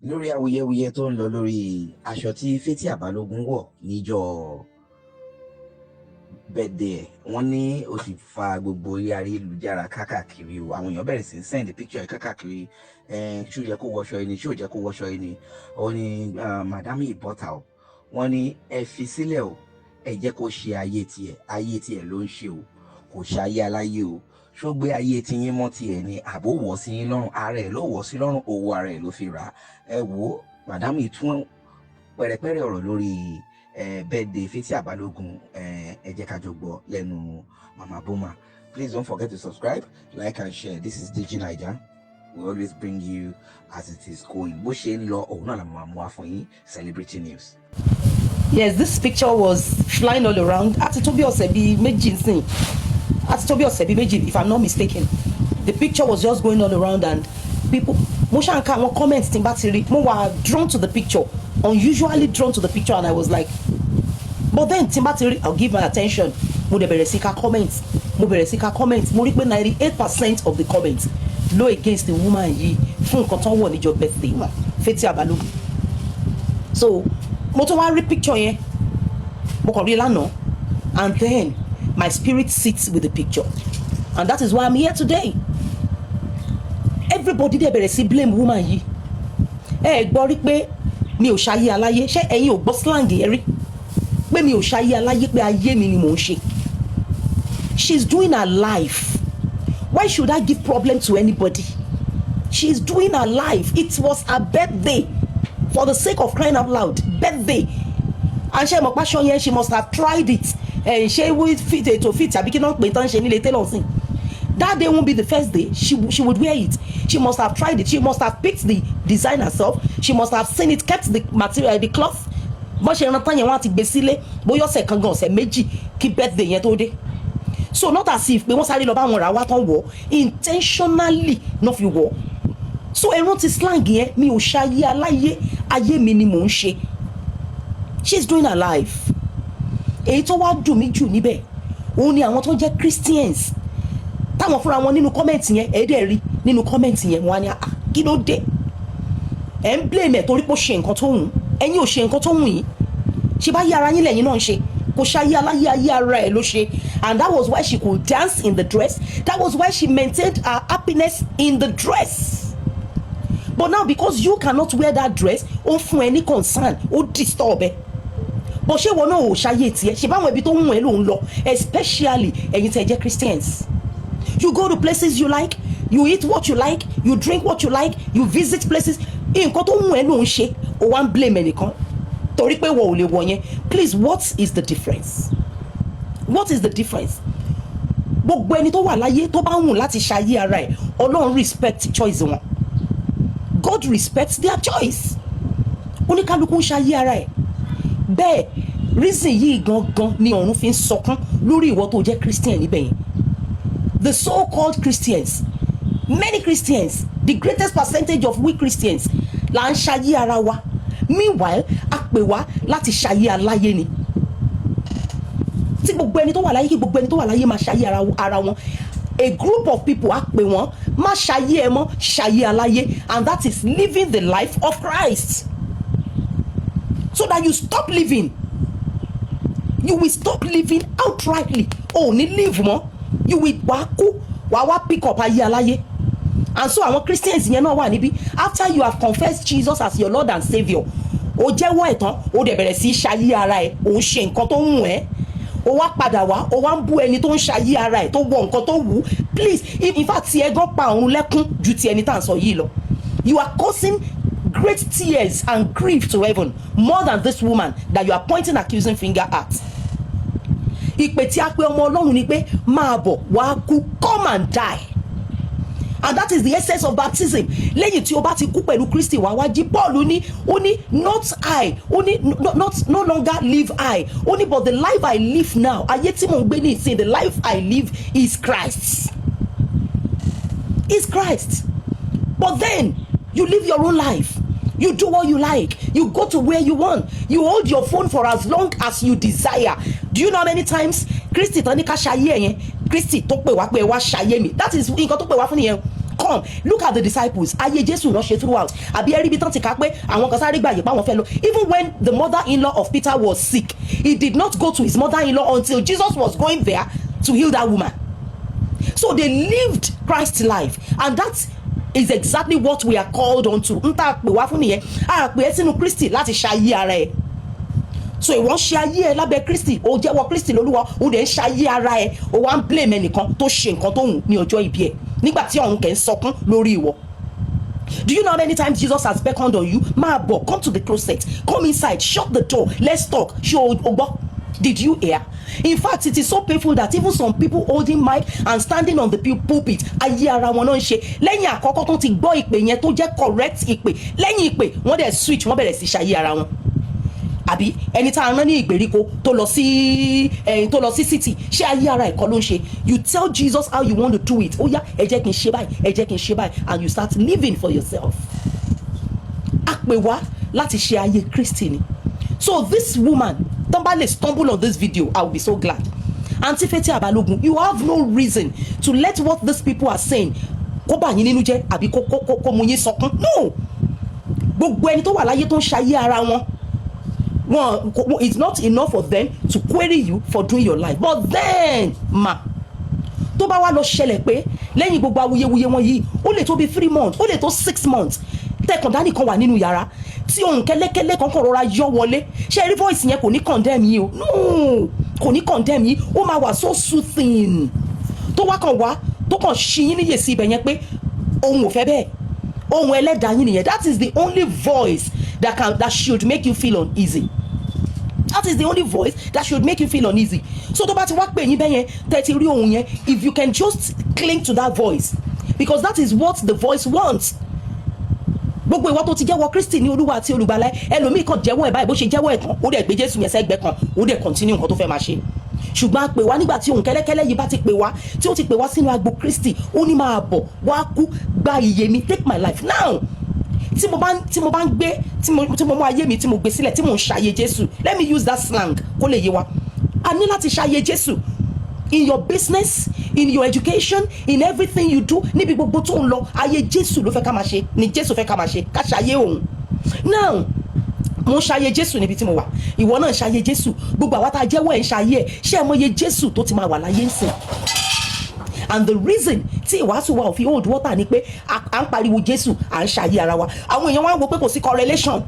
lórí awuyewuye tó ń lọ lórí aṣọ tí Fathia Balogun wọ̀ níjọ́ birthday wọ́n ní ó ti fa gbogbo orí ayélujára káàkiri o àwọn èèyàn bẹ̀rẹ̀ sí send picture káàkiri ṣó yẹ kó wọṣọ ẹni ṣó jẹ́ kó wọṣọ ẹni ó ní madam ìbọ́ta o wọ́n ní ẹ fi sílẹ̀ o ẹ jẹ́ kó ṣe ayé tiẹ̀ ló ń ṣe o kò ṣe ayé aláyé o ṣó gbé ayé tí yín mọ́ tiẹ̀ ni àbó wọ̀ sí yín lọ́rùn ara ẹ̀ ló wọ̀ sí lọ́rùn owó ara ẹ̀ ló fi rà ẹ wò madam ìtún pẹ̀rẹ̀pẹ̀rẹ̀ ọ̀rọ̀ lórí birthday Fathia Balogun ẹ jẹ́ ká jọ gbọ́ lẹ́nu Mama Boma. Please don't forget to subscribe, like and share. This is Digi Naija. We always bring you as it is going. Bó ṣe ń lọ òun náà la máa mú wá fún yín celebrity news. Yes, this picture was flying all around. Àti tó bí ọ̀sẹ̀ bíi méjì nsìn. Àti tó bí ọ̀sẹ̀ bíi méjì, if I'm not mistaken. The picture was just going all around and people mo ṣáà ń ka àwọn comments tí n bá ti rí mo wà drawn to the picture, unusually drawn to the picture, and I was like, but then tí n bá ti rí I'll give my attention. Mo dẹ̀ bẹ̀rẹ̀ sí ka comments, mo rí pé 98% of the comments ló against the woman yìí fún nǹkan tó ń wọ̀ níjọ́ birthday Fathia Balogun. So mo tún wá rí picture yẹn mo kàn rí lánàá and then my spirit sits with the picture and that is why I'm here today. Everybody dẹ̀ bẹ̀rẹ̀ sí blame woman yìí. Gbọ́ rí pé mi ò ṣayé aláyé, ṣé ẹ̀yin ò gbọ́ slang yẹn rí pé mi ò ṣayé aláyé pé ayé mi ni mò ń ṣe. She's doing her life. Why should I give problem to anybody? She's doing her life. It was her birthday. For the sake of crying out loud, birthday. And she must have tried it. And she would fit to fit. That day won't be the first day. She would wear it. She must have tried it. She must have picked the design herself. She must have seen it, kept the material, the cloth. But she not you want to be silly. But you say can go say meji keep birthday yet all day. So not as if we want to love our war intentionally not you war. So I want to slang here me o shaye alaye aye mi ni mo nse. She's doing her life. Èyí tó wá dùn mí jù níbẹ̀ òun ni àwọn tó jẹ́ Christians táwọn fúnra wọn nínú comment yẹn dẹ̀ rí nínú comment yẹn wọ́n á ní kí ló dé ẹ̀ ń blame ẹ̀ torí pé ó ṣe nǹkan tó wù ẹ̀yin ò ṣe nǹkan tó wù yín ṣe bá yí ara yín lẹ́yìn náà ń ṣe kò ṣayé aláyé ayé ara ẹ̀ ló ṣe and that was why she could dance in the dress. That was why she maintained her happiness in the dress. But now because you cannot wear that dress ó fún ẹ ní concern ó disturb ẹ bó ṣe wọ́n náà ò ṣayé tiẹ̀ ṣe báwọn ibi tó ń wọ̀ ẹ́ ló ń lọ especially ẹ̀yin tẹ́ jẹ́ Christians. You go to places you like, you eat what you like, you drink what you like, you visit places nǹkan tó ń wọ̀ ẹ́ ló ń ṣe ó wá ń blame ẹnìkan torí pé wọ́n ò lè wọ̀ yẹn. Please, what is the difference? What is the difference? Gbogbo ẹni tó wà láyé tó bá wùn láti ṣayé ara ẹ̀ Ọlọ́run respect choice wọn. God respects their choice. Oníkálukú ń ṣayé ara ẹ̀. Bẹ́ẹ̀ reason yìí gangan ni ọ̀run fi ń sọkún lórí ìwọ tó jẹ́ Christian níbẹ̀ yẹn. The so-called Christians, many Christians, the greatest percentage of we Christians là ń ṣayé ara wa. Meanwhile a pè wá láti ṣayé aláyé ni. Tí gbogbo ẹni tó wà láyé kí gbogbo ẹni tó wà láyé máa ṣayé ara wọn. A group of people á pè wọ́n má ṣayé ẹ mọ́ ṣayé aláyé, and that is living the life of Christ. So that you stop living. You will stop living outrightly. Oh, ní live mọ́. You will wá pick up ayé aláyé. And so àwọn Christians yẹn náà wà níbí. After you have confessed Jesus as your Lord and Saviour, ó jẹ́wọ́ ẹ̀ tán, ó dẹ̀ bẹ̀rẹ̀ sí ṣayé ara ẹ̀, ó ń ṣe nǹkan tó ń wù ẹ́. Ó wá padà wá, ó wá ń bú ẹni tó ń ṣayé ara ẹ̀ tó wọ nǹkan tó wù. Please, in fact, tí ẹ gan pa òun lẹ́kún ju ti ẹni tá à ń sọ yìí lọ. You are causing great tears and grief to heaven more than this woman that you are pointing accusing finger at. Ìpè tí a pè ọmọ Ọlọ́run ni pé máa bọ̀ wá kú, come and die. And that is the essence of baptism. Lẹ́yìn tí o bá ti kú pẹ̀lú Kristi wá wá jí. Paul ní ó ní not I, ó ní no longer live I, ó ní but the life I live now, ayé tí mò ń gbé ní ìsìn, the life I live is Christ. Is Christ. But then you live your own life. You do what you like. You go to where you want. You hold your phone for as long as you desire. Do you know how many times Kristi tán ní ká ṣayé yẹn? Kristi tó pè wá pé wá ṣayé mi. That is nǹkan tó pè wá fún yẹn. come. Look at the disciples. Ayé Jésù náà ṣe throughout. Àbí ẹ rí ibi tán ti kà pé àwọn kan sáré gbàyè pa àwọn fẹ́ lọ. Even when the mother-in-law of Peter was sick, he did not go to his mother-in-law until Jesus was going there to heal that woman. So they lived Christ's life, and that is exactly what we are called onto. N ta pè wá fún nìyẹn. A pè é sínú Kristi láti ṣayé ara ẹ̀. So ìwọ ń ṣe ayé ẹ lábẹ́ Kristi, ó jẹ́wọ́ Kristi lólúwa, ó dẹ̀ ń ṣayé ara ẹ, ó wá ń blame ẹnìkan tó ṣe nǹkan tó hùn ní ọjọ́ ìbí ẹ nígbà tí ọ̀run kẹ́ ń sọkún lórí ìwọ. Do you know how many times Jesus has beckoned on you? Máa bọ̀, come to the closet, come inside, shut the door, let's talk. Ṣé o gbọ́? Did you hear? In fact, it is so painful that even some people holding mic and standing on the pulpit, ayé ara wọn náà ń ṣe. Lẹ́yìn àkọ́kọ́ tó ti gbọ́ ìpè yẹn tó jẹ́ correct ìpè, lẹ́yìn ìpè wọ́n dẹ̀ switch, wọ́n bẹ̀rẹ̀ sí ṣayé ara wọn. Àbí ẹni tá a rán ní ìgbèríko tó lọ sí city, ṣé ayé ara ẹ̀kọ́ ló ń ṣe? You tell Jesus how you want to do it. Ó yá, ẹ jẹ́ kí n ṣe báyìí, ẹ jẹ́ kí n ṣe báyìí, and you start living for yourself. A pè wá láti ṣe ayé Kristi ni. So this woman, somebody stumble on this video, I will be so glad. Auntie Fathia Balogun, you have no reason to let what these people are saying kó bà yín nínú jẹ́ àbí kó mú yín sọkún. No, gbogbo ẹni tó wà láyé tó ń ṣayé ara wọn, it's not enough for them to query you for doing your life. But then tó bá wá lọ ṣẹlẹ̀ pé lẹ́yìn gbogbo awuyewuye wọn yìí ó lè tó bí 3 months, ó lè tó 6 months tẹkàn dání kan wà nínú yàrá tí ohun kẹ́lẹ́kẹ́lẹ́ kan kàn rọra yọ wọlé, ṣé rí voice yẹn kò ní condemn yín o, no, kò ní condemn yín, ó máa wà so soothing tó wá kàn wá tó kàn ṣí yín níyè sí ibẹ̀ yẹn pé ohun ò fẹ́ bẹ́ẹ̀, ohun ẹlẹ́dàá yín nìyẹn. That is the only voice that should make you feel uneasy. That is the only voice that should make you feel uneasy. So tó bá ti wá pè yín bẹ́yẹn tẹ́tí rí ohun yẹn, if you can just cling to that voice, because that is what the voice wants. Gbogbo ìwọ tó ti jẹ́wọ́ Kristi ní Olúwa àti Olùgbàlà, ẹlòmíì kan jẹ́wọ́ ẹ̀ báyìí bó ṣe jẹ́wọ́ ẹ̀ tán ó dẹ̀ gbé Jésù yẹn sẹ́gbẹ́ kan ó dẹ̀ continue nǹkan tó fẹ́ máa ṣe. Ṣùgbọ́n a pè wá nígbà tí ohun kẹ́lẹ́kẹ́lẹ́ yìí bá ti pè wá, tí ó ti pè wá sínú agbo Kristi, ó ní máa bọ̀ wá kú gba ìyè mi, take my life now. Tí mo bá ń gbé tí mo mú ayé mi tí mo gbé sílẹ̀ tí mo ń ṣayé Jésù, let me use that slang kó lè yé wa. A ní láti ṣayé Jésù in your business, in your education, in everything you do, níbi gbogbo tó ń lọ, ayé Jésù ló fẹ́ ká máa ṣe, ni Jésù fẹ́ ká máa ṣe, ká ṣayé òun. Now mo ń ṣayé Jésù níbi tí mo wà, ìwọ náà ń ṣayé Jésù, gbogbo àwa tá a jẹ́wọ́ ẹ̀ ń ṣayé ẹ̀, ṣé ẹ mọye Jésù tó ti máa wà láyé ń sìn? And the reason tí ìwàásù wa ò fi hold water ni pé à ń pariwo Jésù, à ń ṣayé ara wa. Àwọn èèyàn wá ń wo pé kò sí correlation,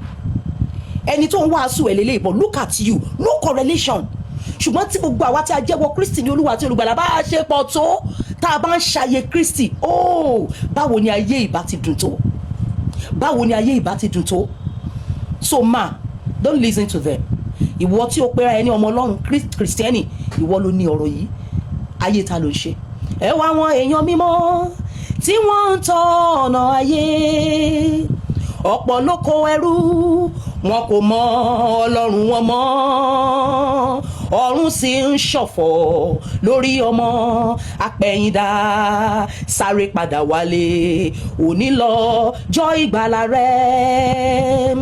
ẹni tó ń wàásù ẹ̀ lélẹ́yìí, but look at you, no correlation. Ṣùgbọ́n tí gbogbo àwa tí a jẹ́wọ́ Kristi ní Olúwa àti Olùgbàlà bá a ṣe pọ̀ tó, tá a bá ń ṣayé Kristi, báwo ni ayé ìbá ti dùn tó, báwo ni ayé ìbá ti dùn tó. So don't listen to them. Ìwọ tí o pera ẹni ọmọ Ọlọ́run Kristiani, ìwọ ló ní ọ̀rọ̀ yìí, ayé ta ló ń ṣe. Ẹ wá àwọn èèyàn mímọ́ tí wọ́n ń tọ ọ̀nà ayé, ọ̀pọ̀ ló kó ẹrú, wọn kò mọ Ọlọ́run wọn mọ́, ọ̀run sì ń ṣọ̀fọ̀ lórí ọmọ, apẹ̀yìndà sáré padà wálé, òní lọ́jọ́ ìgbàlà rẹ̀,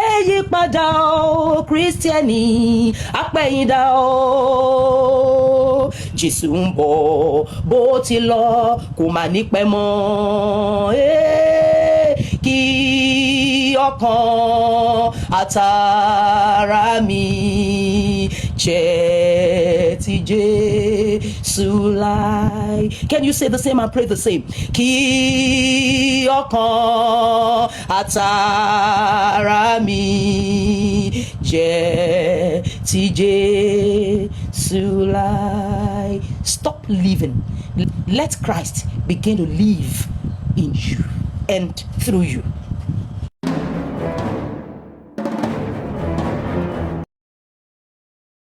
ẹ yí padà o Kristiani, apẹ̀yìndà o, Jésù ń bọ̀, bó ti lọ kò mà ní pẹ́ mọ́, kí ọkàn àtàrà mi jẹ́ ti Jésù láì. Can you say the same and pray the same? Kí ọkàn àtàrà mi jẹ́ ti Jésù láì. Stop living. Let Christ begin to live in you and through you.